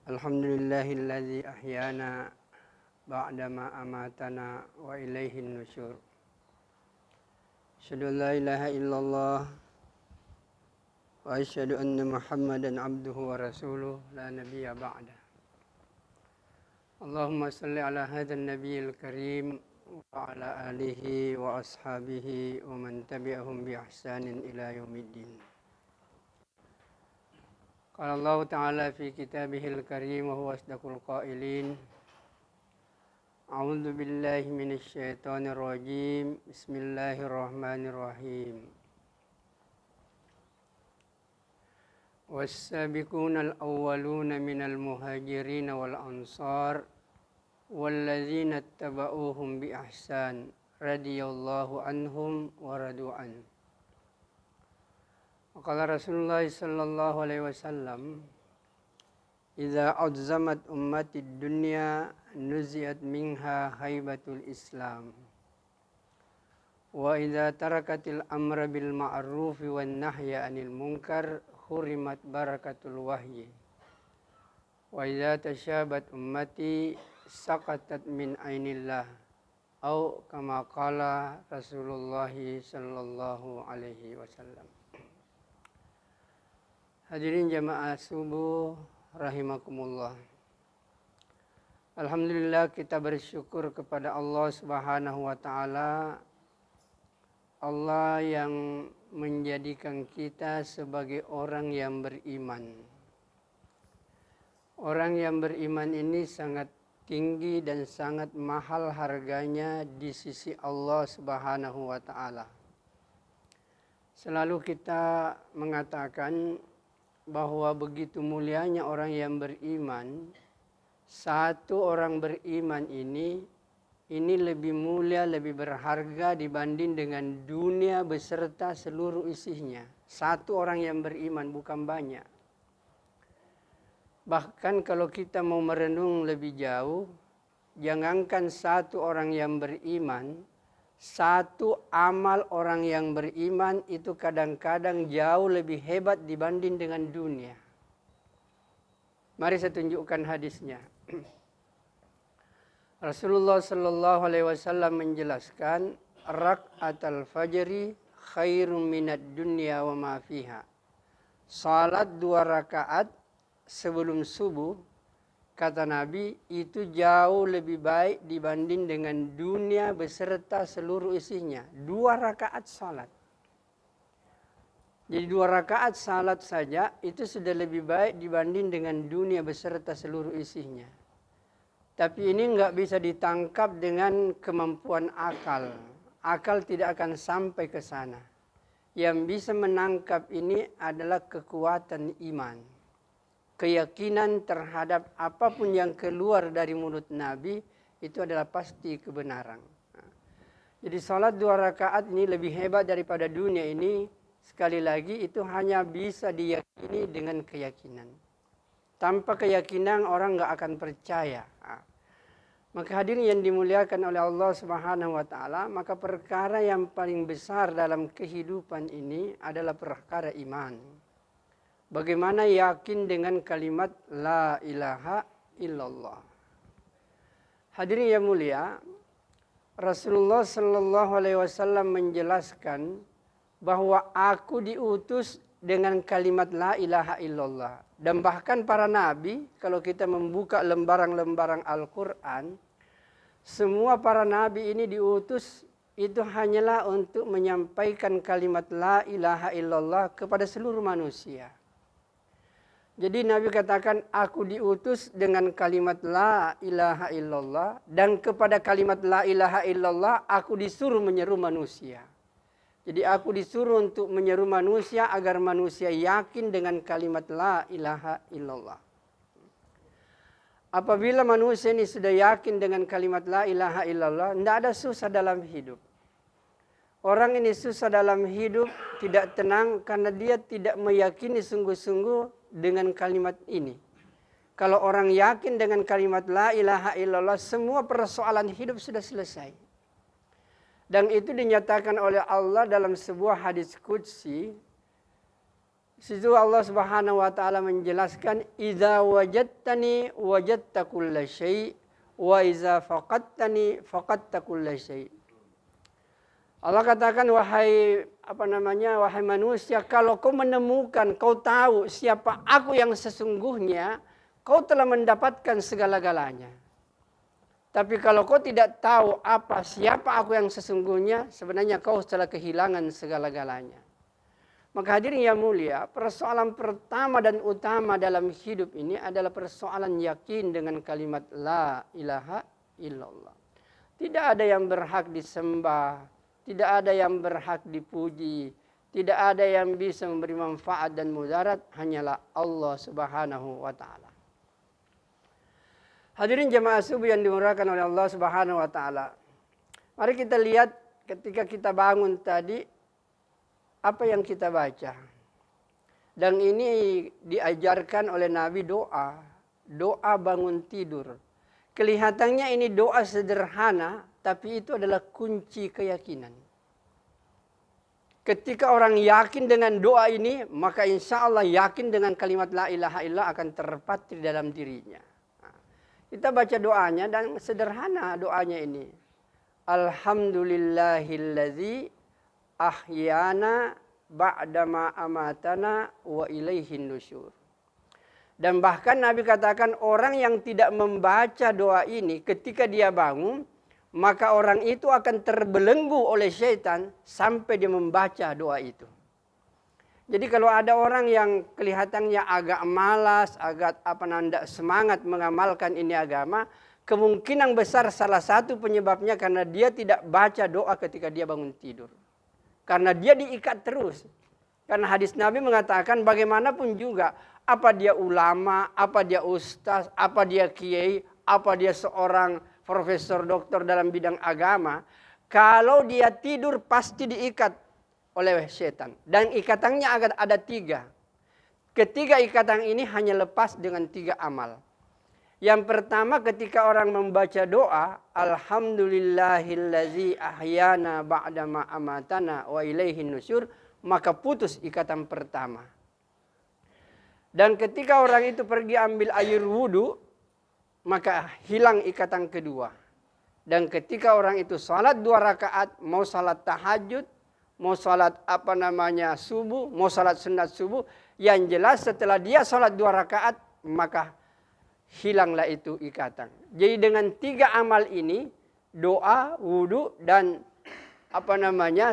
Alhamdulillahilladzi ahyana ba'dama amatana wa ilaihin nusyur. Asyhadu an la ilaha illallah wa asyhadu anna Muhammadan abduhu wa rasuluh la nabiyya ba'da. Allahumma salli ala hadzal nabiyil karim wa ala alihi wa ashabihi wa man tabi'ahum bi ihsanin ila yaumiddin. Qala Allah Ta'ala fi kitabihil karim wa huwa asdaqul qailin. A'udzu billahi minasy syaithanir rajim. Bismillahirrahmanirrahim. Was-sabiqunal awwaluna minal muhajirin wal ansar walladzina ittaba'uuhum bi ihsan radhiyallahu anhum wa radu an. Qala Rasulullah sallallahu alaihi wasallam, idza azzamat ummatid dunya nuziat minha haibatul Islam wa idza tarakatil amra bil ma'ruf wan nahya anil munkar hurimat barakatul wahyi wa idza tashabat ummati saqatat min ainillah au kama qala Rasulullah sallallahu alaihi wasallam. Hadirin jamaah subuh rahimakumullah. Alhamdulillah, kita bersyukur kepada Allah Subhanahu wa taala, Allah yang menjadikan kita sebagai orang yang beriman. Orang yang beriman ini sangat tinggi dan sangat mahal harganya di sisi Allah Subhanahu wa taala. Selalu kita mengatakan bahwa begitu mulianya orang yang beriman. Satu orang beriman ini lebih mulia, lebih berharga dibanding dengan dunia beserta seluruh isinya. Satu orang yang beriman, bukan banyak. Bahkan kalau kita mau merenung lebih jauh, jangankan satu orang yang beriman, satu amal orang yang beriman itu kadang-kadang jauh lebih hebat dibanding dengan dunia. Mari saya tunjukkan hadisnya. Rasulullah sallallahu alaihi wasallam menjelaskan, rak'atul fajri khairum minad dunya wa ma fiha. Salat 2 rakaat sebelum subuh, kata Nabi, itu jauh lebih baik dibanding dengan dunia beserta seluruh isinya. 2 rakaat salat. Jadi 2 rakaat salat saja itu sudah lebih baik dibanding dengan dunia beserta seluruh isinya. Tapi ini nggak bisa ditangkap dengan kemampuan akal. Akal tidak akan sampai ke sana. Yang bisa menangkap ini adalah kekuatan iman. Keyakinan terhadap apapun yang keluar dari mulut Nabi itu adalah pasti kebenaran. Jadi salat 2 rakaat ini lebih hebat daripada dunia ini. Sekali lagi itu hanya bisa diyakini dengan keyakinan. Tanpa keyakinan orang nggak akan percaya. Maka hadirin yang dimuliakan oleh Allah Subhanahu wa taala, maka perkara yang paling besar dalam kehidupan ini adalah perkara iman. Bagaimana yakin dengan kalimat la ilaha illallah. Hadirin yang mulia, Rasulullah sallallahu alaihi wasallam menjelaskan bahwa aku diutus dengan kalimat la ilaha illallah. Dan bahkan para nabi, kalau kita membuka lembaran-lembaran Al-Quran, semua para nabi ini diutus itu hanyalah untuk menyampaikan kalimat la ilaha illallah kepada seluruh manusia. Jadi Nabi katakan, aku diutus dengan kalimat la ilaha illallah, dan kepada kalimat la ilaha illallah aku disuruh menyeru manusia. Jadi aku disuruh untuk menyeru manusia agar manusia yakin dengan kalimat la ilaha illallah. Apabila manusia ini sudah yakin dengan kalimat la ilaha illallah, tidak ada susah dalam hidup. Orang ini susah dalam hidup, tidak tenang karena dia tidak meyakini sungguh-sungguh dengan kalimat ini. Kalau orang yakin dengan kalimat la ilaha illallah, semua persoalan hidup sudah selesai. Dan itu dinyatakan oleh Allah dalam sebuah hadis qudsi. Situ Allah Subhanahu wa taala menjelaskan, "Idza wajadtani wajadta kulla syai' wa idza faqadtani faqadta kulla syai'." Allah katakan, wahai wahai manusia, kalau kau menemukan, kau tahu siapa aku yang sesungguhnya, kau telah mendapatkan segala-galanya. Tapi kalau kau tidak tahu siapa aku yang sesungguhnya, sebenarnya kau telah kehilangan segala-galanya. Maka hadirin yang mulia, persoalan pertama dan utama dalam hidup ini adalah persoalan yakin dengan kalimat la ilaha illallah. Tidak ada yang berhak disembah, tidak ada yang berhak dipuji, tidak ada yang bisa memberi manfaat dan mudarat, hanyalah Allah Subhanahu wa taala. Hadirin jemaah subuh yang dimuliakan oleh Allah Subhanahu wa taala. Mari kita lihat ketika kita bangun tadi, apa yang kita baca. Dan ini diajarkan oleh Nabi doa bangun tidur. Kelihatannya ini doa sederhana, tapi itu adalah kunci keyakinan. Ketika orang yakin dengan doa ini, maka insya Allah yakin dengan kalimat la ilaha illallah akan terpatri dalam dirinya. Kita baca doanya dan sederhana doanya ini. Alhamdulillahilladzi ahyana ba'dama amatana wa ilaihin nusyur. Dan bahkan Nabi katakan, orang yang tidak membaca doa ini ketika dia bangun, maka orang itu akan terbelenggu oleh syaitan sampai dia membaca doa itu. Jadi kalau ada orang yang kelihatannya agak malas, agak tidak semangat mengamalkan ini agama, kemungkinan besar salah satu penyebabnya karena dia tidak baca doa ketika dia bangun tidur. Karena dia diikat terus. Karena hadis Nabi mengatakan bagaimanapun juga, apa dia ulama, apa dia ustaz, apa dia kiai, apa dia seorang profesor doktor dalam bidang agama, kalau dia tidur pasti diikat oleh setan. Dan ikatannya akan ada 3. Ketiga ikatan ini hanya lepas dengan 3 amal. Yang pertama, ketika orang membaca doa, Alhamdulillahilladzi ahyana ba'dama amatana wa ilaihin nusyur, maka putus ikatan pertama. Dan ketika orang itu pergi ambil air wudu, maka hilang ikatan kedua. Dan ketika orang itu salat 2 rakaat, mau salat tahajud, mau salat subuh, mau salat sunat subuh, yang jelas setelah dia salat 2 rakaat, maka hilanglah itu ikatan. Jadi dengan 3 amal ini, doa, wudu, dan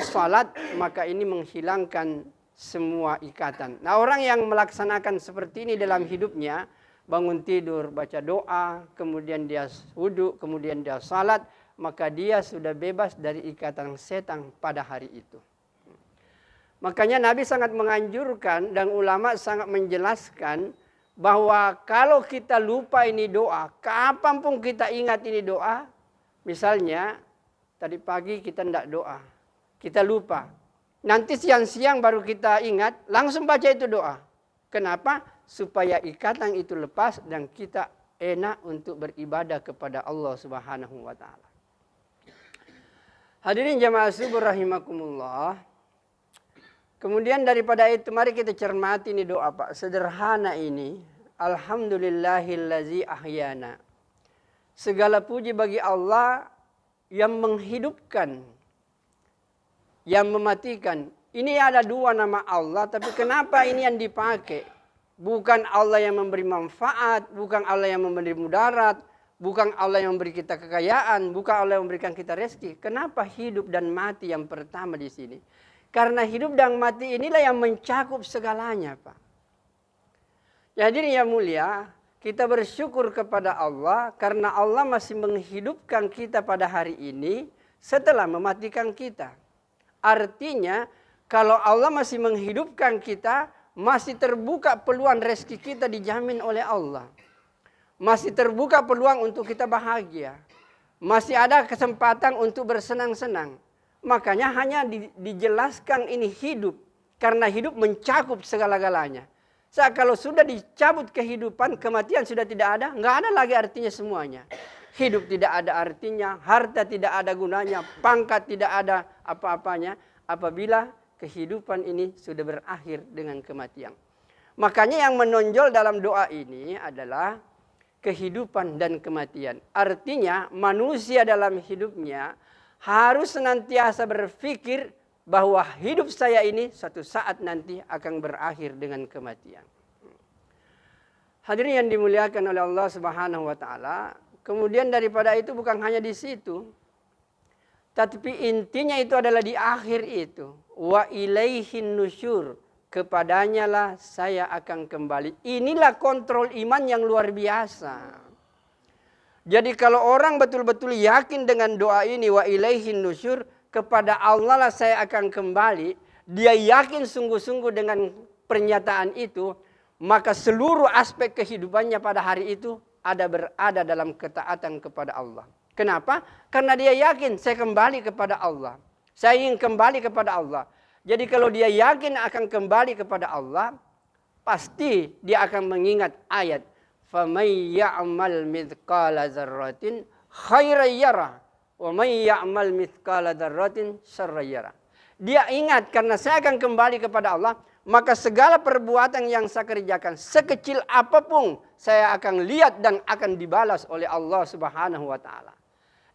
salat, maka ini menghilangkan semua ikatan. Nah, orang yang melaksanakan seperti ini dalam hidupnya, bangun tidur, baca doa, kemudian dia wudu, kemudian dia salat, maka dia sudah bebas dari ikatan setan pada hari itu. Makanya Nabi sangat menganjurkan dan ulama sangat menjelaskan bahwa kalau kita lupa ini doa, kapanpun kita ingat ini doa, misalnya tadi pagi kita tidak doa, kita lupa. Nanti siang-siang baru kita ingat, langsung baca itu doa. Kenapa? Supaya ikatan itu lepas dan kita enak untuk beribadah kepada Allah Subhanahu wa taala. Hadirin jamaah subuh rahimakumullah. Kemudian daripada itu mari kita cermati ini doa Pak. Sederhana ini. Alhamdulillahillazi ahyana. Segala puji bagi Allah yang menghidupkan, yang mematikan. Ini ada 2 nama Allah, tapi kenapa ini yang dipakai? Bukan Allah yang memberi manfaat, bukan Allah yang memberi mudarat, bukan Allah yang memberi kita kekayaan, bukan Allah yang memberikan kita rezeki. Kenapa hidup dan mati yang pertama di sini? Karena hidup dan mati inilah yang mencakup segalanya, Pak. Jadi yang mulia, kita bersyukur kepada Allah karena Allah masih menghidupkan kita pada hari ini setelah mematikan kita. Artinya, kalau Allah masih menghidupkan kita, masih terbuka peluang rezeki kita dijamin oleh Allah. Masih terbuka peluang untuk kita bahagia. Masih ada kesempatan untuk bersenang-senang. Makanya hanya dijelaskan ini hidup. Karena hidup mencakup segala-galanya. Kalau sudah dicabut kehidupan, kematian sudah tidak ada. Nggak ada lagi artinya semuanya. Hidup tidak ada artinya. Harta tidak ada gunanya. Pangkat tidak ada apa-apanya. Apabila kehidupan ini sudah berakhir dengan kematian. Makanya yang menonjol dalam doa ini adalah kehidupan dan kematian. Artinya manusia dalam hidupnya harus senantiasa berpikir bahwa hidup saya ini suatu saat nanti akan berakhir dengan kematian. Hadirin yang dimuliakan oleh Allah Subhanahu wa taala, kemudian daripada itu bukan hanya di situ, tapi intinya itu adalah di akhir itu. Wa ilaihin nusyur, kepadanya lah saya akan kembali. Inilah kontrol iman yang luar biasa. Jadi kalau orang betul-betul yakin dengan doa ini, wa ilaihin nusyur, kepada Allah lah saya akan kembali, dia yakin sungguh-sungguh dengan pernyataan itu, maka seluruh aspek kehidupannya pada hari itu berada dalam ketaatan kepada Allah. Kenapa? Karena dia yakin saya kembali kepada Allah. Saya ingin kembali kepada Allah. Jadi kalau dia yakin akan kembali kepada Allah, pasti dia akan mengingat ayat فَمَنْ يَعْمَلْ مِثْقَالَ ذَرَّةٍ خَيْرًا يَرَهُ وَمَنْ يَعْمَلْ مِثْقَالَ ذَرَّةٍ شَرًّا يَرَهُ. Dia ingat karena saya akan kembali kepada Allah, maka segala perbuatan yang saya kerjakan sekecil apapun saya akan lihat dan akan dibalas oleh Allah Subhanahu wa taala.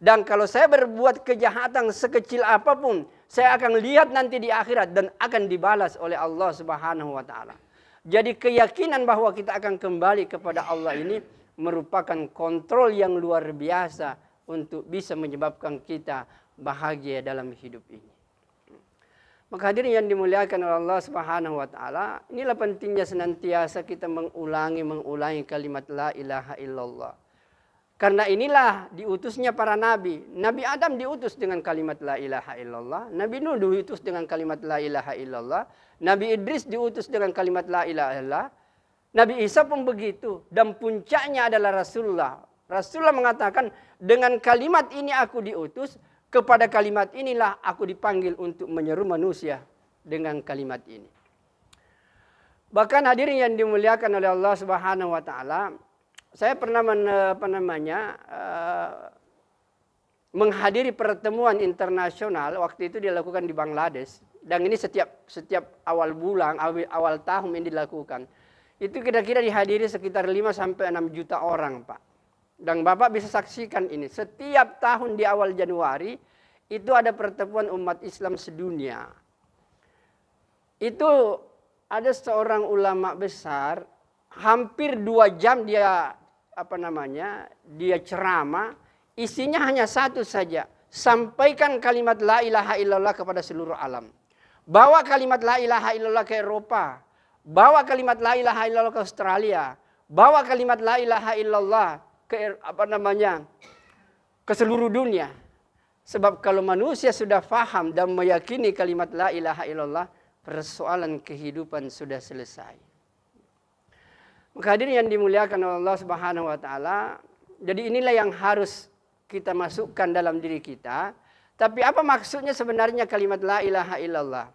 Dan kalau saya berbuat kejahatan sekecil apapun, saya akan lihat nanti di akhirat dan akan dibalas oleh Allah Subhanahu wa taala. Jadi keyakinan bahwa kita akan kembali kepada Allah ini merupakan kontrol yang luar biasa untuk bisa menyebabkan kita bahagia dalam hidup ini. Maka hadirin yang dimuliakan oleh Allah Subhanahu wa taala, inilah pentingnya senantiasa kita mengulangi kalimat la ilaha illallah. Karena inilah diutusnya para nabi. Nabi Adam diutus dengan kalimat la ilaha illallah. Nabi Nuh diutus dengan kalimat la ilaha illallah. Nabi Idris diutus dengan kalimat la ilaha illallah. Nabi Isa pun begitu. Dan puncaknya adalah Rasulullah. Rasulullah mengatakan, dengan kalimat ini aku diutus, kepada kalimat inilah aku dipanggil untuk menyeru manusia dengan kalimat ini. Bahkan hadirin yang dimuliakan oleh Allah Subhanahu wa taala, saya pernah menghadiri pertemuan internasional, waktu itu dilakukan di Bangladesh, dan ini setiap awal bulan, awal tahun ini dilakukan. Itu kira-kira dihadiri sekitar 5 sampai 6 juta orang, Pak. Dan Bapak bisa saksikan ini, setiap tahun di awal Januari itu ada pertemuan umat Islam sedunia. Itu ada seorang ulama besar, hampir 2 jam dia dia ceramah, isinya hanya satu saja, sampaikan kalimat la ilaha illallah kepada seluruh alam. Bawa kalimat la ilaha illallah ke Eropa, bawa kalimat la ilaha illallah ke Australia, bawa kalimat la ilaha illallah ke seluruh dunia. Sebab kalau manusia sudah faham dan meyakini kalimat la ilaha illallah, persoalan kehidupan sudah selesai. Maka hadirin yang dimuliakan oleh Allah Subhanahu wa taala, jadi inilah yang harus kita masukkan dalam diri kita. Tapi apa maksudnya sebenarnya kalimat la ilaha illallah?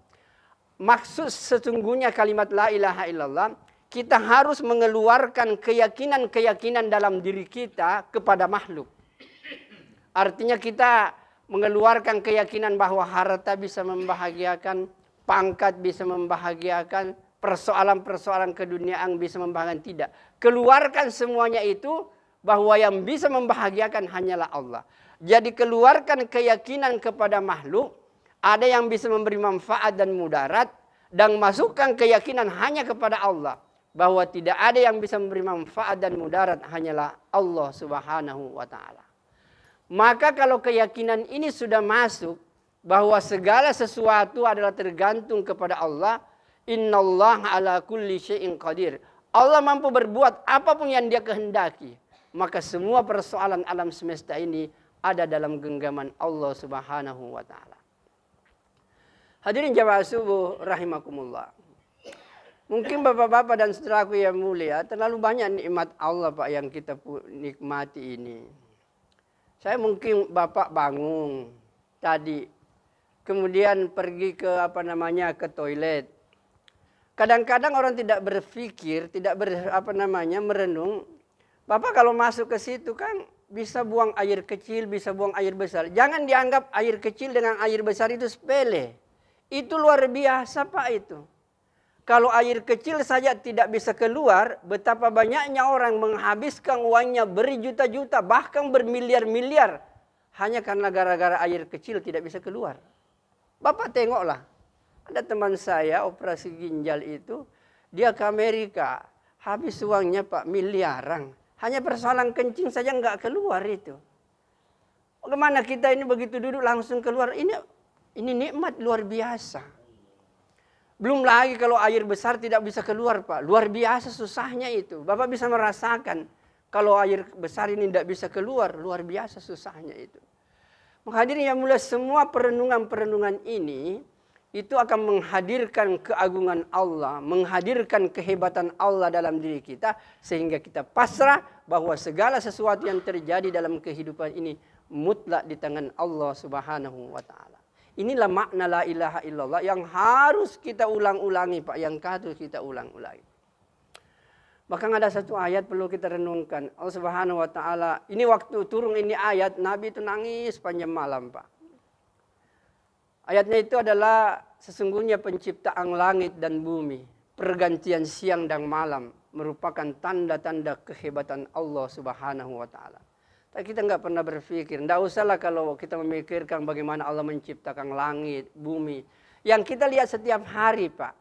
Maksud sesungguhnya kalimat la ilaha illallah, kita harus mengeluarkan keyakinan-keyakinan dalam diri kita kepada makhluk. Artinya kita mengeluarkan keyakinan bahwa harta bisa membahagiakan, pangkat bisa membahagiakan, persoalan-persoalan keduniaan bisa membahagiakan. Tidak. Keluarkan semuanya itu bahwa yang bisa membahagiakan hanyalah Allah. Jadi keluarkan keyakinan kepada makhluk, ada yang bisa memberi manfaat dan mudarat, dan masukkan keyakinan hanya kepada Allah. Bahwa tidak ada yang bisa memberi manfaat dan mudarat, hanyalah Allah Subhanahu wa ta'ala. Maka kalau keyakinan ini sudah masuk, bahwa segala sesuatu adalah tergantung kepada Allah, innallaha ala kulli syai'in qadir. Allah mampu berbuat apapun yang dia kehendaki. Maka semua persoalan alam semesta ini ada dalam genggaman Allah Subhanahu wa ta'ala. Hadirin jamaah subuh rahimakumullah. Mungkin bapak-bapak dan saudaraku yang mulia, terlalu banyak nikmat Allah Pak yang kita nikmati ini. Saya mungkin bapak bangun tadi, kemudian pergi ke ke toilet. Kadang-kadang orang tidak berpikir, merenung. Bapak kalau masuk ke situ kan bisa buang air kecil, bisa buang air besar. Jangan dianggap air kecil dengan air besar itu sepele. Itu luar biasa Pak itu. Kalau air kecil saja tidak bisa keluar, betapa banyaknya orang menghabiskan uangnya berjuta-juta, bahkan bermiliar-miliar. Hanya karena gara-gara air kecil tidak bisa keluar. Bapak tengoklah, ada teman saya operasi ginjal itu, dia ke Amerika, habis uangnya Pak miliaran. Hanya persoalan kencing saja nggak keluar itu. Bagaimana kita ini begitu duduk langsung keluar, ini nikmat luar biasa. Belum lagi kalau air besar tidak bisa keluar Pak. Luar biasa susahnya itu. Bapak bisa merasakan kalau air besar ini tidak bisa keluar. Luar biasa susahnya itu. Maka hadirin yang mulia, semua perenungan-perenungan ini itu akan menghadirkan keagungan Allah. Menghadirkan kehebatan Allah dalam diri kita. Sehingga kita pasrah bahwa segala sesuatu yang terjadi dalam kehidupan ini mutlak di tangan Allah Subhanahu wa Ta'ala. Inilah makna la ilaha illallah yang harus kita ulang-ulangi Pak. Yang harus kita ulang-ulangi. Bahkan ada satu ayat perlu kita renungkan. Allah Subhanahu wa Ta'ala. Ini waktu turun ini ayat. Nabi itu nangis panjang malam Pak. Ayatnya itu adalah sesungguhnya penciptaan langit dan bumi. Pergantian siang dan malam. Merupakan tanda-tanda kehebatan Allah Subhanahu wa Ta'ala. Tapi kita nggak pernah berpikir, nggak usahlah kalau kita memikirkan bagaimana Allah menciptakan langit, bumi. Yang kita lihat setiap hari Pak.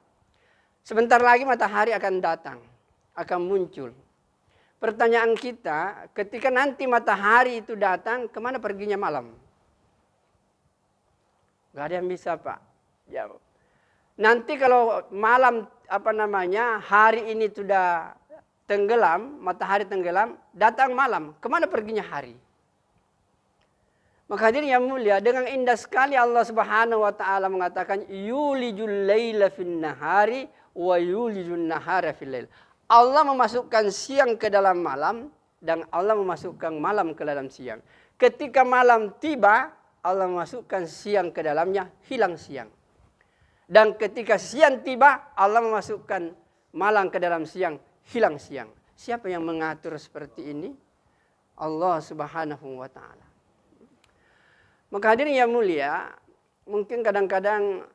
Sebentar lagi matahari akan datang, akan muncul. Pertanyaan kita, ketika nanti matahari itu datang, kemana perginya malam? Nggak ada yang bisa Pak. Ya. Nanti kalau malam hari ini sudah tenggelam, matahari tenggelam, datang malam. Kemana perginya hari? Maka hadirin yang mulia, dengan indah sekali Allah Subhanahu wa Ta'ala mengatakan yulijul laila fin nahari wa yulijun nahara fil lail. Allah memasukkan siang ke dalam malam dan Allah memasukkan malam ke dalam siang. Ketika malam tiba, Allah memasukkan siang ke dalamnya, hilang siang. Dan ketika siang tiba, Allah memasukkan malam ke dalam siang, hilang siang. Siapa yang mengatur seperti ini? Allah Subhanahu wa Ta'ala. Maka hadirin yang mulia, mungkin kadang-kadang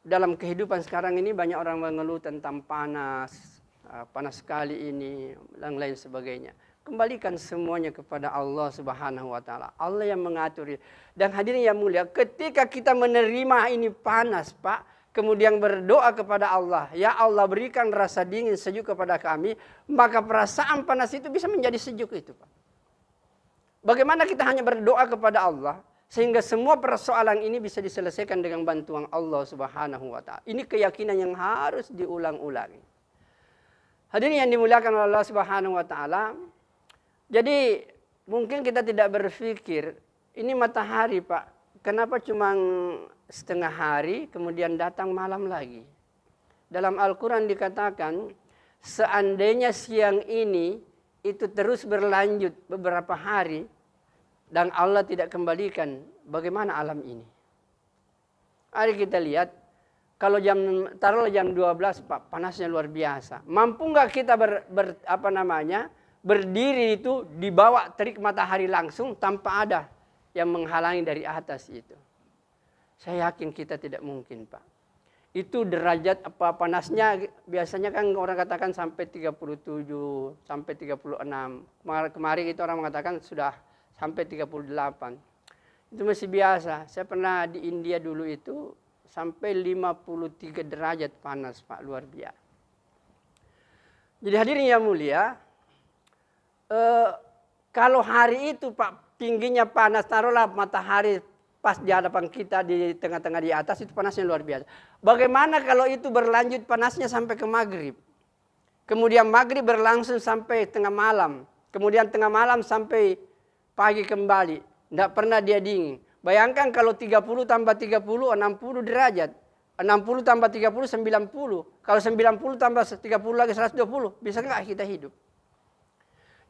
dalam kehidupan sekarang ini banyak orang mengeluh tentang panas, panas sekali ini, dan lain sebagainya. Kembalikan semuanya kepada Allah Subhanahu wa Ta'ala. Allah yang mengatur. Dan hadirin yang mulia, ketika kita menerima ini panas Pak, kemudian berdoa kepada Allah, ya Allah berikan rasa dingin sejuk kepada kami, maka perasaan panas itu bisa menjadi sejuk itu Pak. Bagaimana kita hanya berdoa kepada Allah, sehingga semua persoalan ini bisa diselesaikan dengan bantuan Allah Subhanahu wa Ta'ala. Ini keyakinan yang harus diulang-ulangi. Hadirin yang dimuliakan oleh Allah Subhanahu wa Ta'ala. Jadi mungkin kita tidak berpikir, ini matahari Pak, kenapa cuma setengah hari kemudian datang malam lagi. Dalam Al-Quran dikatakan seandainya siang ini itu terus berlanjut beberapa hari dan Allah tidak kembalikan, bagaimana alam ini? Mari kita lihat, kalau taruhlah jam 12 Pak, panasnya luar biasa. Mampu nggak kita berdiri itu di bawah terik matahari langsung tanpa ada yang menghalangi dari atas itu? Saya yakin kita tidak mungkin Pak. Itu derajat panasnya biasanya kan orang katakan sampai 37, sampai 36. Kemarin itu orang mengatakan sudah sampai 38. Itu masih biasa. Saya pernah di India dulu itu sampai 53 derajat panas Pak, luar biasa. Jadi hadirin yang mulia, kalau hari itu Pak tingginya panas, taruhlah matahari pas di hadapan kita di tengah-tengah di atas, itu panasnya luar biasa. Bagaimana kalau itu berlanjut panasnya sampai ke maghrib? Kemudian maghrib berlangsung sampai tengah malam. Kemudian tengah malam sampai pagi kembali. Tidak pernah dia dingin. Bayangkan kalau 30 tambah 30, 60 derajat. 60 tambah 30, 90. Kalau 90 tambah 30 lagi 120. Bisa nggak kita hidup?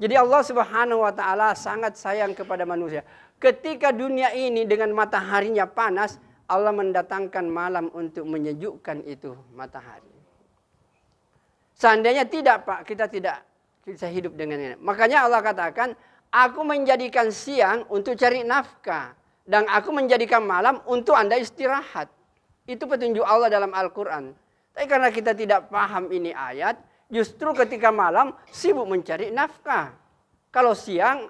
Jadi Allah Subhanahu wa Ta'ala sangat sayang kepada manusia. Ketika dunia ini dengan mataharinya panas, Allah mendatangkan malam untuk menyejukkan itu matahari. Seandainya tidak Pak, kita tidak bisa hidup dengan ini. Makanya Allah katakan, aku menjadikan siang untuk cari nafkah. Dan aku menjadikan malam untuk Anda istirahat. Itu petunjuk Allah dalam Al-Quran. Tapi karena kita tidak paham ini ayat, justru ketika malam sibuk mencari nafkah. Kalau siang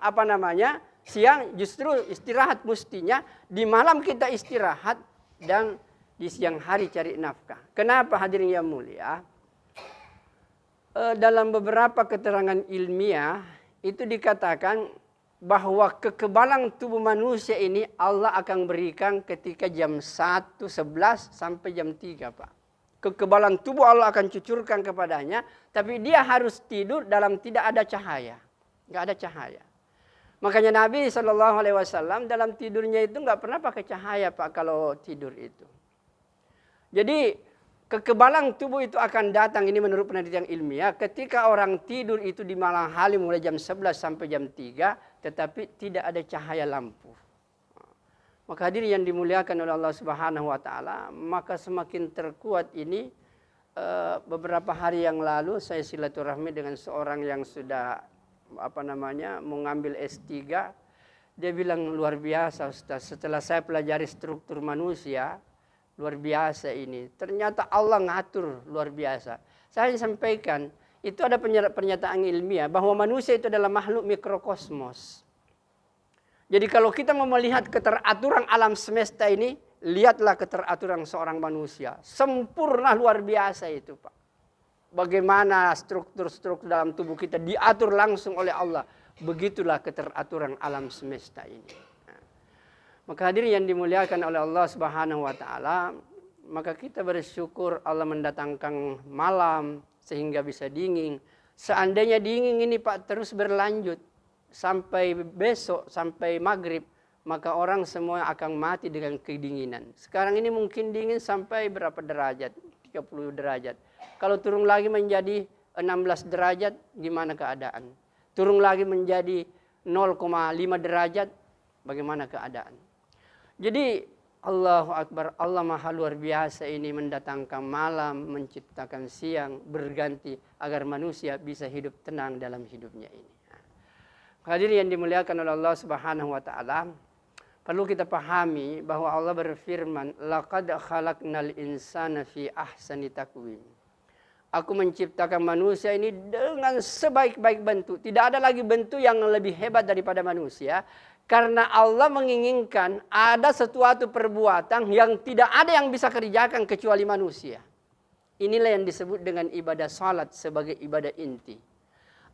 siang justru istirahat mestinya. Di malam kita istirahat dan di siang hari cari nafkah. Kenapa hadirin yang mulia? Dalam beberapa keterangan ilmiah itu dikatakan bahwa kekebalan tubuh manusia ini Allah akan berikan ketika jam 1.11 sampai jam 3, Pak. Kekebalan tubuh Allah akan cucurkan kepadanya, tapi dia harus tidur dalam tidak ada cahaya. Nggak ada cahaya. Makanya Nabi SAW dalam tidurnya itu nggak pernah pakai cahaya, Pak, kalau tidur itu. Jadi kekebalan tubuh itu akan datang, ini menurut penelitian ilmiah, ketika orang tidur itu di malam hari mulai jam 11 sampai jam 3, tetapi tidak ada cahaya lampu. Maka hadirin yang dimuliakan oleh Allah Subhanahu wa taala, maka semakin terkuat ini. Beberapa hari yang lalu saya silaturahmi dengan seorang yang sudah mengambil S3. Dia bilang, luar biasa Ustaz, setelah saya pelajari struktur manusia, luar biasa ini. Ternyata Allah ngatur luar biasa. Saya sampaikan, itu ada pernyataan ilmiah bahwa manusia itu adalah makhluk mikrokosmos. Jadi kalau kita mau melihat keteraturan alam semesta ini, lihatlah keteraturan seorang manusia. Sempurna luar biasa itu, Pak. Bagaimana struktur-struktur dalam tubuh kita diatur langsung oleh Allah. Begitulah keteraturan alam semesta ini. Maka hadirin yang dimuliakan oleh Allah Subhanahu wa taala, maka kita bersyukur Allah mendatangkan malam sehingga bisa dingin. Seandainya dingin ini, Pak, terus berlanjut sampai besok, sampai maghrib, maka orang semua akan mati dengan kedinginan. Sekarang ini mungkin dingin sampai berapa derajat? 30 derajat. Kalau turun lagi menjadi 16 derajat, gimana keadaan? Turun lagi menjadi 0,5 derajat, bagaimana keadaan? Jadi Allahu Akbar, Allah Maha luar biasa ini mendatangkan malam, menciptakan siang, berganti agar manusia bisa hidup tenang dalam hidupnya ini. Hadirin yang dimuliakan oleh Allah Subhanahu wa taala, perlu kita pahami bahwa Allah berfirman, laqad khalaqnal insana fi ahsani taqwim. Aku menciptakan manusia ini dengan sebaik-baik bentuk. Tidak ada lagi bentuk yang lebih hebat daripada manusia. Karena Allah menginginkan ada sesuatu perbuatan yang tidak ada yang bisa kerjakan kecuali manusia. Inilah yang disebut dengan ibadah salat sebagai ibadah inti.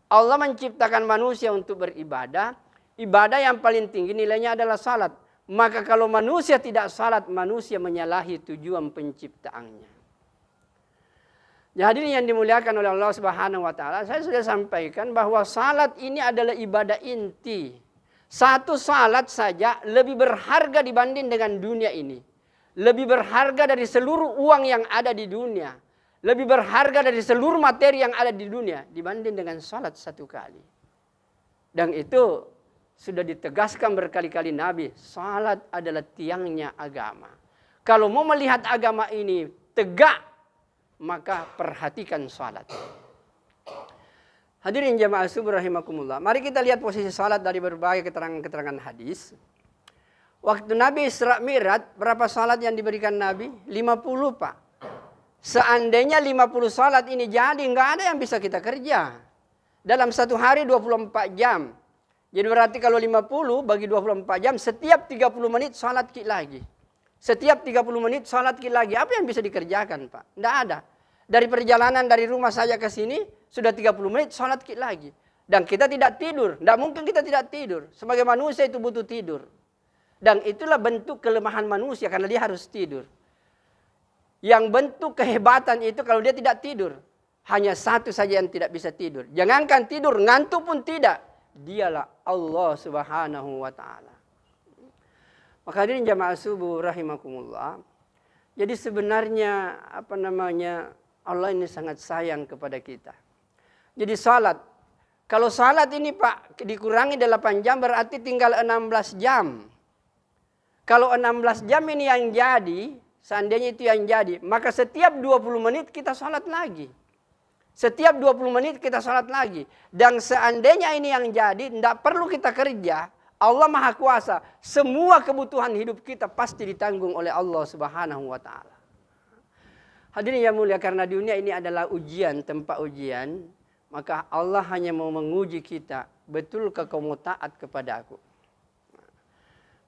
Allah menciptakan manusia untuk beribadah. Ibadah yang paling tinggi nilainya adalah salat. Maka kalau manusia tidak salat, manusia menyalahi tujuan penciptaannya. Jadi yang dimuliakan oleh Allah Subhanahu wa taala, saya sudah sampaikan bahwa salat ini adalah ibadah inti. Satu salat saja lebih berharga dibanding dengan dunia ini. Lebih berharga dari seluruh uang yang ada di dunia. Lebih berharga dari seluruh materi yang ada di dunia dibanding dengan salat satu kali. Dan itu sudah ditegaskan berkali-kali Nabi, salat adalah tiangnya agama. Kalau mau melihat agama ini tegak, maka perhatikan salat. Hadirin jamaah subuh rahimakumullah. Mari kita lihat posisi salat dari berbagai keterangan-keterangan hadis. Waktu Nabi Isra Mi'raj, berapa salat yang diberikan Nabi? 50, Pak. Seandainya 50 salat ini jadi, nggak ada yang bisa kita kerja. Dalam satu hari 24 jam. Jadi berarti kalau 50 bagi 24 jam, setiap 30 menit salat lagi. Setiap 30 menit salat lagi. Apa yang bisa dikerjakan, Pak? Nggak ada. Dari perjalanan dari rumah saja ke sini, sudah 30 menit salat lagi. Dan kita tidak tidur. Tidak mungkin kita tidak tidur. Sebagai manusia itu butuh tidur. Dan itulah bentuk kelemahan manusia karena dia harus tidur. Yang bentuk kehebatan itu kalau dia tidak tidur. Hanya satu saja yang tidak bisa tidur. Jangankan tidur, ngantuk pun tidak. Dialah Allah Subhanahu wa ta'ala. Maka hadirin jamaah subuh rahimakumullah. Jadi sebenarnya Allah ini sangat sayang kepada kita. Jadi salat. Kalau salat ini Pak dikurangi 8 jam berarti tinggal 16 jam. Kalau 16 jam ini yang jadi, seandainya itu yang jadi, maka setiap 20 menit kita salat lagi. Setiap 20 menit kita salat lagi. Dan seandainya ini yang jadi, tidak perlu kita kerja. Allah Maha Kuasa. Semua kebutuhan hidup kita pasti ditanggung oleh Allah Subhanahu wa ta'ala. Hadirin yang mulia, karena dunia ini adalah ujian, tempat ujian, maka Allah hanya mau menguji kita, betulkah kamu taat kepada aku?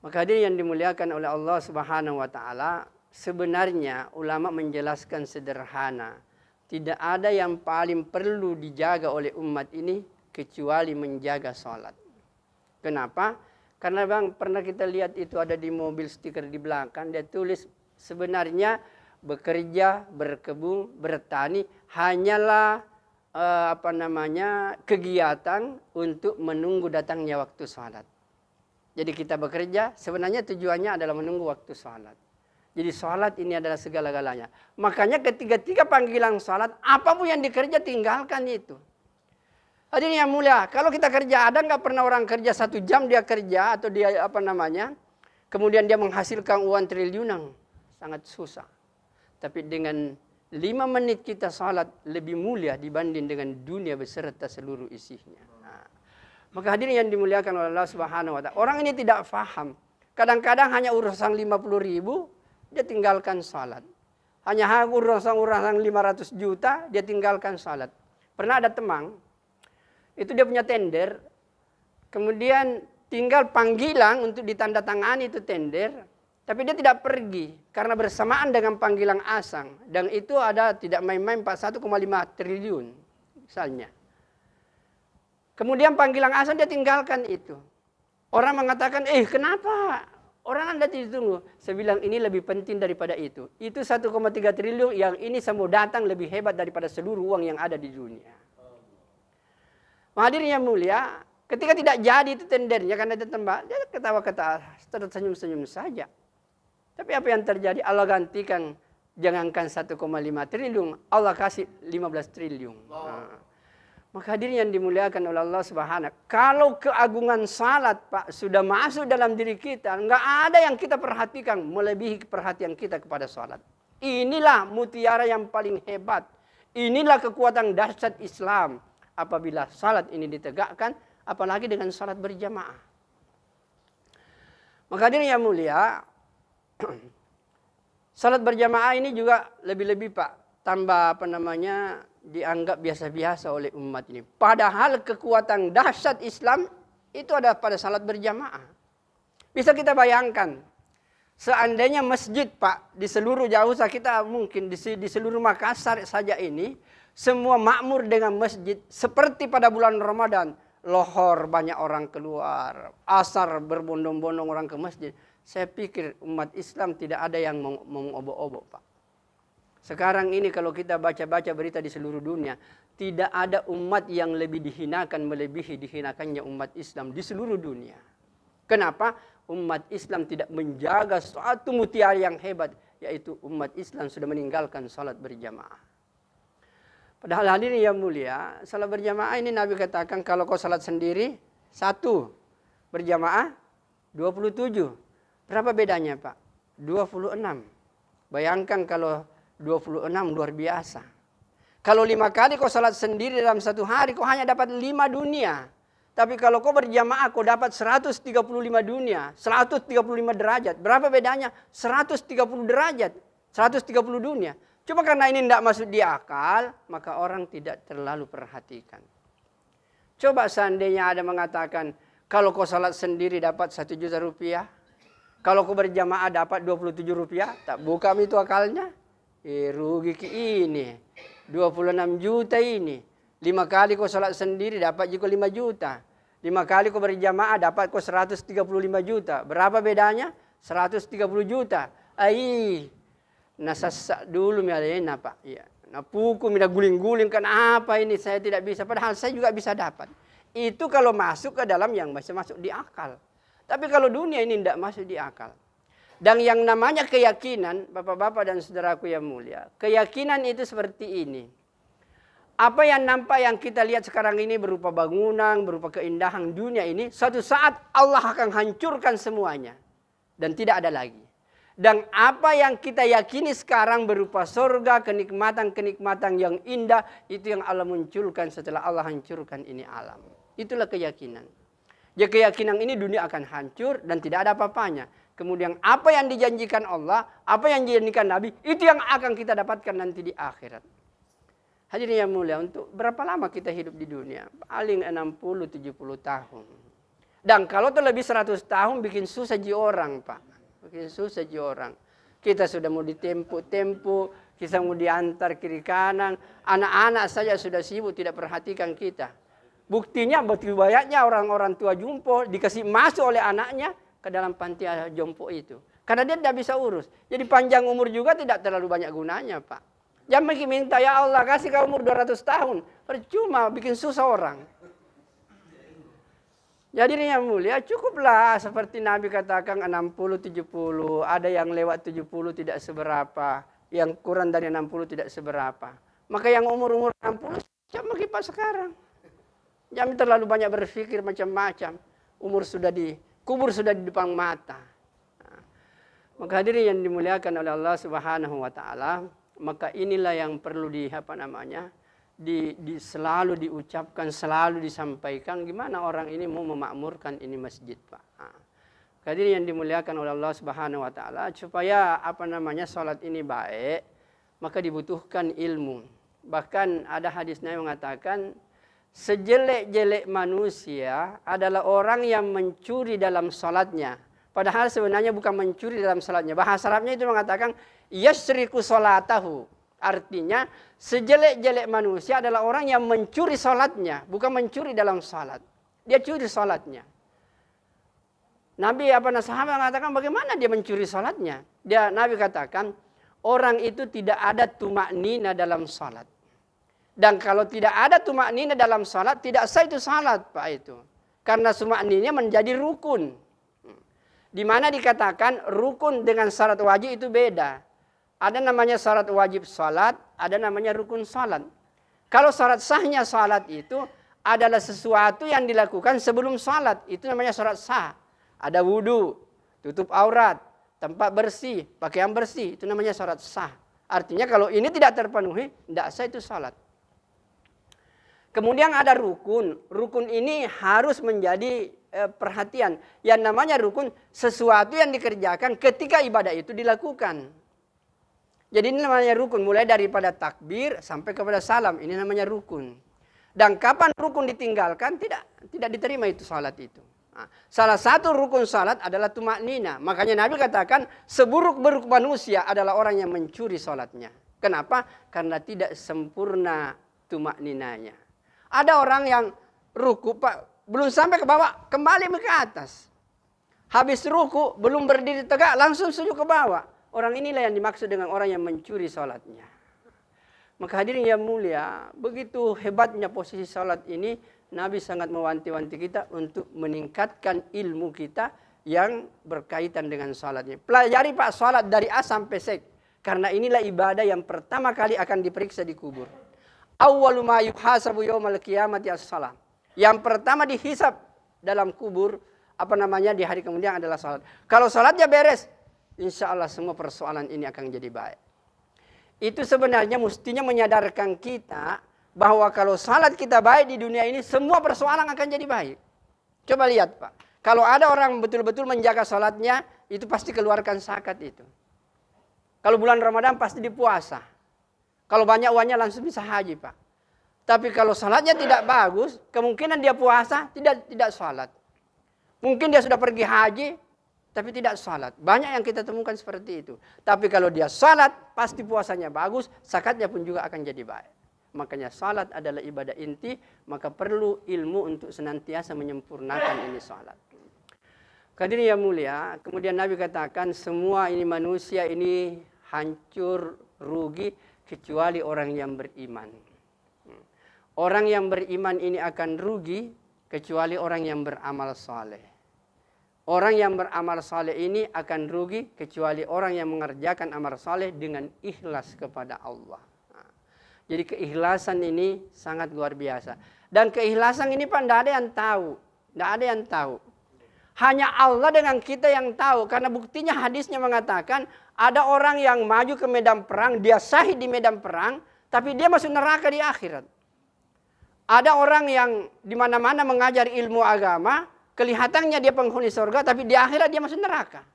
Maka hadirin yang dimuliakan oleh Allah Subhanahu wa taala, sebenarnya ulama menjelaskan sederhana, tidak ada yang paling perlu dijaga oleh umat ini kecuali menjaga salat. Kenapa? Karena Bang, pernah kita lihat itu ada di mobil stiker di belakang, dia tulis sebenarnya bekerja, berkebun, bertani hanyalah kegiatan untuk menunggu datangnya waktu salat. Jadi kita bekerja sebenarnya tujuannya adalah menunggu waktu salat. Jadi salat ini adalah segala-galanya. Makanya ketiga panggilan salat, apapun yang dikerja tinggalkan itu. Hadirin yang mulia, kalau kita kerja, ada nggak pernah orang kerja 1 jam dia kerja atau dia kemudian dia menghasilkan uang triliunan? Sangat susah. Tapi dengan 5 menit kita salat lebih mulia dibanding dengan dunia beserta seluruh isinya. Nah, maka hadirin yang dimuliakan oleh Allah Subhanahu wa taala, orang ini tidak faham. Kadang-kadang hanya urusan 50.000 dia tinggalkan salat. Hanya urusan 500 juta dia tinggalkan salat. Pernah ada teman, itu dia punya tender, kemudian tinggal panggilan untuk ditandatangani itu tender, tapi dia tidak pergi karena bersamaan dengan panggilan asang, dan itu ada tidak main-main 41,5 triliun misalnya. Kemudian panggilan asang dia tinggalkan itu. Orang mengatakan, kenapa? Orang Anda ditunggu. Saya bilang ini lebih penting daripada itu. Itu 1,3 triliun yang ini semua datang lebih hebat daripada seluruh uang yang ada di dunia. Hadirin yang mulia, ketika tidak jadi itu tendernya karena dia tembak, dia ketawa-ketawa, tersenyum-senyum saja. Tapi apa yang terjadi? Allah gantikan, jangankan 1,5 triliun, Allah kasih 15 triliun. Nah, maka hadirin yang dimuliakan oleh Allah Subhanahu, kalau keagungan salat Pak sudah masuk dalam diri kita, enggak ada yang kita perhatikan melebihi perhatian kita kepada salat. Inilah mutiara yang paling hebat. Inilah kekuatan dahsyat Islam. Apabila salat ini ditegakkan, apalagi dengan salat berjamaah. Maka hadirin yang mulia, salat berjamaah ini juga lebih-lebih Pak, tambah dianggap biasa-biasa oleh umat ini. Padahal kekuatan dahsyat Islam itu ada pada salat berjamaah. Bisa kita bayangkan, seandainya masjid Pak, di seluruh kita mungkin di seluruh Makassar saja ini, semua makmur dengan masjid, seperti pada bulan Ramadan, lohor banyak orang keluar, asar berbondong-bondong orang ke masjid. Saya pikir umat Islam tidak ada yang mengobok-obok Pak. Sekarang ini kalau kita baca-baca berita di seluruh dunia, tidak ada umat yang lebih dihinakan melebihi dihinakannya umat Islam di seluruh dunia. Kenapa? Umat Islam tidak menjaga suatu mutiara yang hebat, yaitu umat Islam sudah meninggalkan salat berjamaah. Padahal hadirin yang mulia, salat berjamaah ini Nabi katakan kalau kau salat sendiri 1, berjamaah 27. Berapa bedanya Pak? 26. Bayangkan kalau 26 luar biasa. Kalau 5 kali kau salat sendiri dalam 1 hari, kau hanya dapat 5 dunia. Tapi kalau kau berjamaah, kau dapat 135 dunia, 135 derajat. Berapa bedanya? 130 derajat, 130 dunia. Cuma karena ini tidak masuk di akal, maka orang tidak terlalu perhatikan. Coba seandainya ada mengatakan, kalau kau salat sendiri dapat 1 juta rupiah, kalau kau berjamaah dapat 27 rupiah, tak buka itu akalnya? Rugi ke ini, 26 juta ini. 5 kali kau salat sendiri dapat juga 5 juta. 5 kali kau berjamaah dapat kau 135 juta. Berapa bedanya? 130 juta. Nasasak dulu misalnya Pak. Ya. Napuku mina guling-guling kan apa ini saya tidak bisa. Padahal saya juga bisa dapat. Itu kalau masuk ke dalam yang masih masuk di akal. Tapi kalau dunia ini tidak masuk di akal. Dan yang namanya keyakinan, Bapak-bapak dan saudaraku yang mulia. Keyakinan itu seperti ini. Apa yang nampak yang kita lihat sekarang ini berupa bangunan, berupa keindahan dunia ini. Suatu saat Allah akan hancurkan semuanya. Dan tidak ada lagi. Dan apa yang kita yakini sekarang berupa surga, kenikmatan-kenikmatan yang indah, itu yang Allah munculkan setelah Allah hancurkan ini alam. Itulah keyakinan. Ya keyakinan ini dunia akan hancur dan tidak ada apa-apanya. Kemudian apa yang dijanjikan Allah, apa yang dijanjikan Nabi, itu yang akan kita dapatkan nanti di akhirat. Hadirin yang mulia, untuk berapa lama kita hidup di dunia? Paling 60-70 tahun. Dan kalau terlebih 100 tahun bikin susah ji orang, Pak. Bikin susah ji orang. Kita sudah mau ditempu, kita mau diantar kiri kanan. Anak-anak saja sudah sibuk tidak perhatikan kita. Buktinya banyaknya orang-orang tua jompo dikasih masuk oleh anaknya ke dalam panti jompo itu. Karena dia tidak bisa urus. Jadi panjang umur juga tidak terlalu banyak gunanya, Pak. Jangan minta, ya Allah kasih kau umur 200 tahun. Percuma bikin susah orang. Jadi yang mulia cukuplah seperti Nabi katakan 60-70. Ada yang lewat 70 tidak seberapa. Yang kurang dari 60 tidak seberapa. Maka yang umur-umur 60 jangan kita sekarang. Jangan terlalu banyak berpikir macam-macam. Umur sudah kubur sudah di depan mata. Nah, maka hadirin yang dimuliakan oleh Allah Subhanahu wa taala, maka inilah yang perlu selalu diucapkan, selalu disampaikan gimana orang ini mau memakmurkan ini masjid, Pak. Nah, hadirin yang dimuliakan oleh Allah Subhanahu wa taala, supaya salat ini baik, maka dibutuhkan ilmu. Bahkan ada hadisnya yang mengatakan sejelek-jelek manusia adalah orang yang mencuri dalam salatnya. Padahal sebenarnya bukan mencuri dalam salatnya. Bahasa Arabnya itu mengatakan yasriku salatahu. Artinya sejelek-jelek manusia adalah orang yang mencuri salatnya, bukan mencuri dalam salat. Dia curi salatnya. Nabi sahabat mengatakan bagaimana dia mencuri salatnya? Nabi katakan orang itu tidak ada tumaknina dalam salat. Dan kalau tidak ada tumaknina dalam salat, tidak sah itu salat, Pak itu. Karena tumaknina menjadi rukun. Di mana dikatakan rukun dengan syarat wajib itu beda. Ada namanya syarat wajib salat, ada namanya rukun salat. Kalau syarat sahnya salat itu adalah sesuatu yang dilakukan sebelum salat, itu namanya syarat sah. Ada wudu, tutup aurat, tempat bersih, pakaian bersih, itu namanya syarat sah. Artinya kalau ini tidak terpenuhi, tidak sah itu salat. Kemudian ada rukun. Rukun ini harus menjadi perhatian. Yang namanya rukun sesuatu yang dikerjakan ketika ibadah itu dilakukan. Jadi ini namanya rukun. Mulai daripada takbir sampai kepada salam. Ini namanya rukun. Dan kapan rukun ditinggalkan tidak diterima itu salat itu. Nah, salah satu rukun salat adalah tumaknina. Makanya Nabi katakan seburuk-buruk manusia adalah orang yang mencuri salatnya. Kenapa? Karena tidak sempurna tumakninanya. Ada orang yang ruku, Pak, belum sampai ke bawah, kembali ke atas. Habis ruku, belum berdiri tegak, langsung sujud ke bawah. Orang inilah yang dimaksud dengan orang yang mencuri salatnya. Maka hadirin yang mulia, begitu hebatnya posisi salat ini, Nabi sangat mewanti-wanti kita untuk meningkatkan ilmu kita yang berkaitan dengan salatnya. Pelajari, Pak, salat dari A sampai Z. Karena inilah ibadah yang pertama kali akan diperiksa di kubur. Awwalu ma yuhasabu yaumal qiyamati as-shalah. Yang pertama dihisab dalam kubur di hari kemudian adalah salat. Kalau salatnya beres, insya Allah semua persoalan ini akan jadi baik. Itu sebenarnya mestinya menyadarkan kita bahwa kalau salat kita baik di dunia ini, semua persoalan akan jadi baik. Coba lihat, Pak. Kalau ada orang betul-betul menjaga salatnya, itu pasti keluarkan zakat itu. Kalau bulan Ramadan pasti dipuasa. Kalau banyak uangnya langsung bisa haji, Pak. Tapi kalau salatnya tidak bagus, kemungkinan dia puasa tidak salat. Mungkin dia sudah pergi haji, tapi tidak salat. Banyak yang kita temukan seperti itu. Tapi kalau dia salat, pasti puasanya bagus, zakatnya pun juga akan jadi baik. Makanya salat adalah ibadah inti, maka perlu ilmu untuk senantiasa menyempurnakan ini salat. Hadirin yang mulia, kemudian Nabi katakan semua ini manusia ini hancur, rugi, kecuali orang yang beriman. Orang yang beriman ini akan rugi kecuali orang yang beramal saleh. Orang yang beramal saleh ini akan rugi kecuali orang yang mengerjakan amal saleh dengan ikhlas kepada Allah. Jadi keikhlasan ini sangat luar biasa. Dan keikhlasan ini Pak, tidak ada yang tahu. Tidak ada yang tahu. Hanya Allah dengan kita yang tahu. Karena buktinya hadisnya mengatakan ada orang yang maju ke medan perang, dia syahid di medan perang, tapi dia masuk neraka di akhirat. Ada orang yang di mana-mana mengajar ilmu agama, kelihatannya dia penghuni surga, tapi di akhirat dia masuk neraka.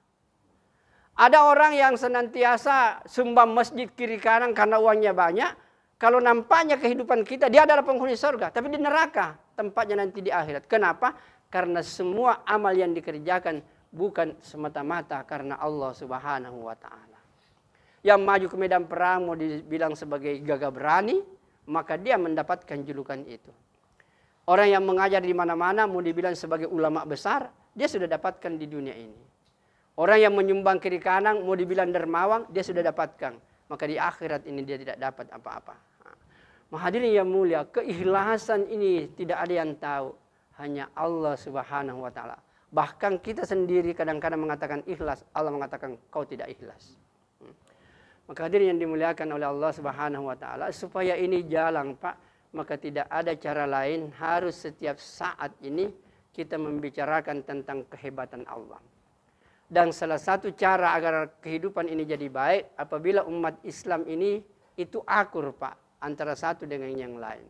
Ada orang yang senantiasa sumbang masjid kiri kanan karena uangnya banyak. Kalau nampaknya kehidupan kita, dia adalah penghuni surga. Tapi di neraka, tempatnya nanti di akhirat. Kenapa? Karena semua amal yang dikerjakan bukan semata-mata karena Allah Subhanahu wa Ta'ala. Yang maju ke medan perang mau dibilang sebagai gagah berani, maka dia mendapatkan julukan itu. Orang yang mengajar di mana-mana mau dibilang sebagai ulama besar, dia sudah dapatkan di dunia ini. Orang yang menyumbang kiri kanan mau dibilang dermawan, dia sudah dapatkan. Maka di akhirat ini dia tidak dapat apa-apa. Hadirin yang mulia, keikhlasan ini tidak ada yang tahu. Hanya Allah Subhanahu wa Ta'ala. Bahkan kita sendiri kadang-kadang mengatakan ikhlas, Allah mengatakan kau tidak ikhlas. Maka hadirin yang dimuliakan oleh Allah Subhanahu wa Ta'ala, supaya ini jalan, Pak, maka tidak ada cara lain, harus setiap saat ini kita membicarakan tentang kehebatan Allah. Dan salah satu cara agar kehidupan ini jadi baik, apabila umat Islam ini itu akur, Pak, antara satu dengan yang lain.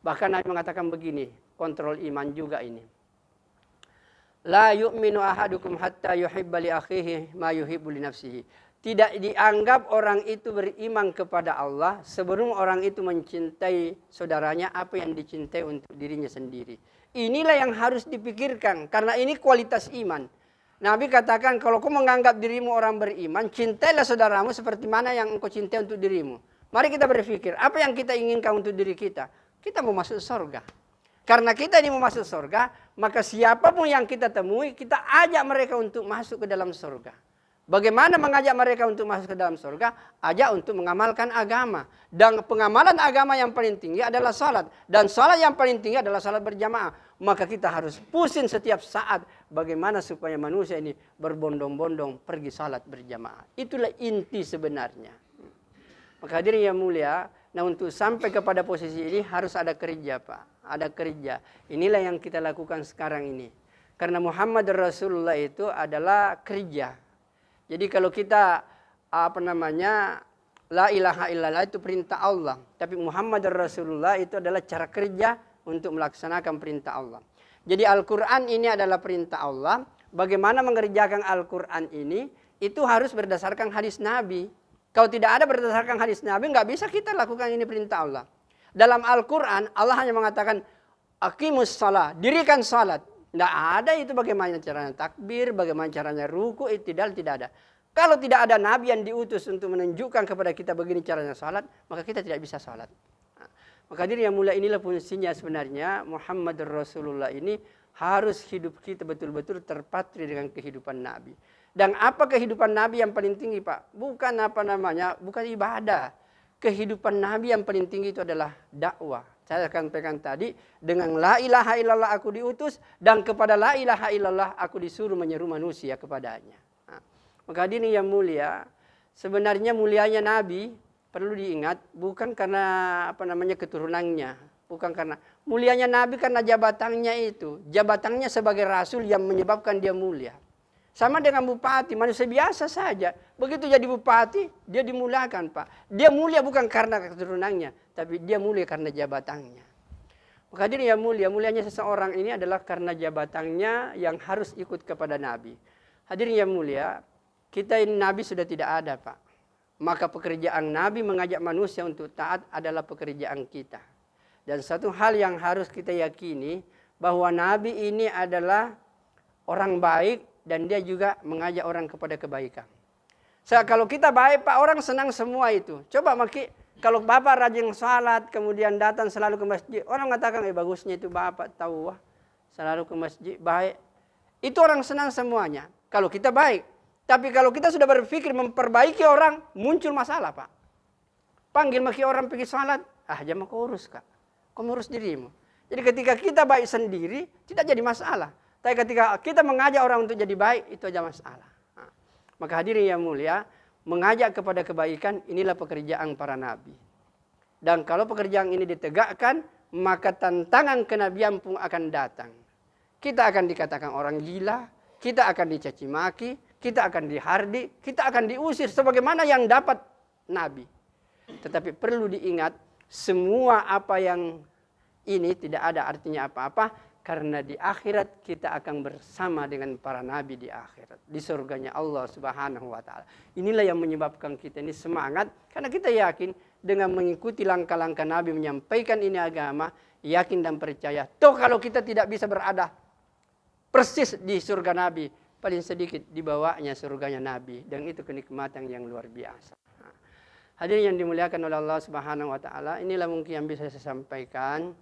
Bahkan Nabi mengatakan begini, kontrol iman juga ini. La yu'minu ahadukum hatta yuhibba li akhihi ma yuhibbu li nafsihi. Tidak dianggap orang itu beriman kepada Allah sebelum orang itu mencintai saudaranya apa yang dicintai untuk dirinya sendiri. Inilah yang harus dipikirkan, karena ini kualitas iman. Nabi katakan, kalau kau menganggap dirimu orang beriman, cintailah saudaramu seperti mana yang engkau cintai untuk dirimu. Mari kita berpikir, apa yang kita inginkan untuk diri kita? Kita mau masuk surga. Karena kita ini mau masuk surga, maka siapapun yang kita temui, kita ajak mereka untuk masuk ke dalam surga. Bagaimana mengajak mereka untuk masuk ke dalam surga? Ajak untuk mengamalkan agama. Dan pengamalan agama yang paling tinggi adalah salat. Dan salat yang paling tinggi adalah salat berjamaah. Maka kita harus pusing setiap saat bagaimana supaya manusia ini berbondong-bondong pergi salat berjamaah. Itulah inti sebenarnya. Maka hadirin yang mulia, nah untuk sampai kepada posisi ini harus ada kerja, Pak. Ada kerja. Inilah yang kita lakukan sekarang ini. Karena Muhammad Rasulullah itu adalah kerja. Jadi kalau kita la ilaha illallah itu perintah Allah. Tapi Muhammad Rasulullah itu adalah cara kerja untuk melaksanakan perintah Allah. Jadi Al-Quran ini adalah perintah Allah. Bagaimana mengerjakan Al-Quran ini, itu harus berdasarkan hadis Nabi. Kalau tidak ada berdasarkan hadis Nabi, nggak bisa kita lakukan ini perintah Allah. Dalam Al-Quran, Allah hanya mengatakan, aqimus shalah, dirikan salat. Tidak ada itu bagaimana caranya takbir, bagaimana caranya ruku, tidak ada. Kalau tidak ada Nabi yang diutus untuk menunjukkan kepada kita begini caranya salat, maka kita tidak bisa salat. Maka hadirin yang mulia, inilah fungsinya sebenarnya Muhammad Rasulullah ini harus hidup kita betul-betul terpatri dengan kehidupan Nabi. Dan apa kehidupan Nabi yang paling tinggi, Pak? Bukan bukan ibadah. Kehidupan Nabi yang paling tinggi itu adalah dakwah. Saya akan sampaikan tadi, dengan la ilaha illallah aku diutus, dan kepada la ilaha illallah aku disuruh menyeru manusia kepadanya. Maka hadirin yang mulia, sebenarnya mulianya Nabi perlu diingat bukan karena keturunannya, bukan karena mulianya Nabi, karena jabatannya itu, jabatannya sebagai rasul yang menyebabkan dia mulia. Sama dengan bupati, manusia biasa saja. Begitu jadi bupati, dia dimuliakan, Pak. Dia mulia bukan karena keturunannya, tapi dia mulia karena jabatannya. Maka hadirin yang mulia, mulianya seseorang ini adalah karena jabatannya yang harus ikut kepada Nabi. Hadirin yang mulia, kita ini Nabi sudah tidak ada, Pak. Maka pekerjaan Nabi mengajak manusia untuk taat adalah pekerjaan kita. Dan satu hal yang harus kita yakini, bahwa Nabi ini adalah orang baik dan dia juga mengajak orang kepada kebaikan. Kalau kita baik, Pak, orang senang semua itu. Coba kalau Bapak rajin salat, kemudian datang selalu ke masjid, orang mengatakan, bagusnya itu Bapak tahu, selalu ke masjid, baik. Itu orang senang semuanya. Kalau kita baik. Tapi kalau kita sudah berpikir memperbaiki orang, muncul masalah, Pak. Panggil orang pergi salat, jangan kau urus, Kak. Kau urus dirimu. Jadi ketika kita baik sendiri, tidak jadi masalah. Tapi ketika kita mengajak orang untuk jadi baik, itu aja masalah. Maka hadirin yang mulia, mengajak kepada kebaikan, inilah pekerjaan para nabi. Dan kalau pekerjaan ini ditegakkan, maka tantangan kenabian pun akan datang. Kita akan dikatakan orang gila, kita akan dicaci maki, kita akan dihardik, kita akan diusir sebagaimana yang dapat Nabi. Tetapi perlu diingat, semua apa yang ini tidak ada artinya apa-apa Karena di akhirat kita akan bersama dengan para nabi di akhirat. Di surganya Allah Subhanahu wa ta'ala. Inilah yang menyebabkan kita ini semangat. Karena kita yakin dengan mengikuti langkah-langkah nabi menyampaikan ini agama. Yakin dan percaya. Toh kalau kita tidak bisa berada persis di surga nabi. Paling sedikit dibawanya surganya nabi. Dan itu kenikmatan yang luar biasa. Hadirin yang dimuliakan oleh Allah Subhanahu wa ta'ala. Inilah mungkin yang bisa saya sampaikan.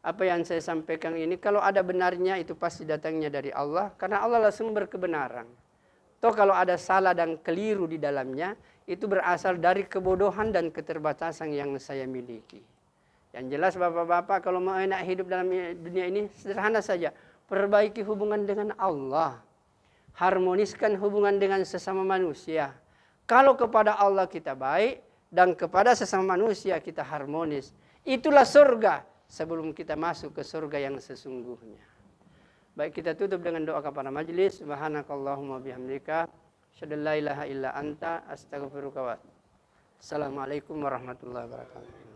Apa yang saya sampaikan ini, kalau ada benarnya itu pasti datangnya dari Allah. Karena Allah lah sumber kebenaran. Toh kalau ada salah dan keliru di dalamnya, itu berasal dari kebodohan dan keterbatasan yang saya miliki. Yang jelas bapak-bapak kalau mau enak hidup dalam dunia ini, sederhana saja. Perbaiki hubungan dengan Allah. Harmoniskan hubungan dengan sesama manusia. Kalau kepada Allah kita baik, dan kepada sesama manusia kita harmonis. Itulah surga. Sebelum kita masuk ke surga yang sesungguhnya. Baik, kita tutup dengan doa kepada majelis. Subhanakallahumma bihamdika. Asyhadu an la ilaha illa anta astaghfiruka wa atubu ilaik. Assalamualaikum warahmatullahi wabarakatuh.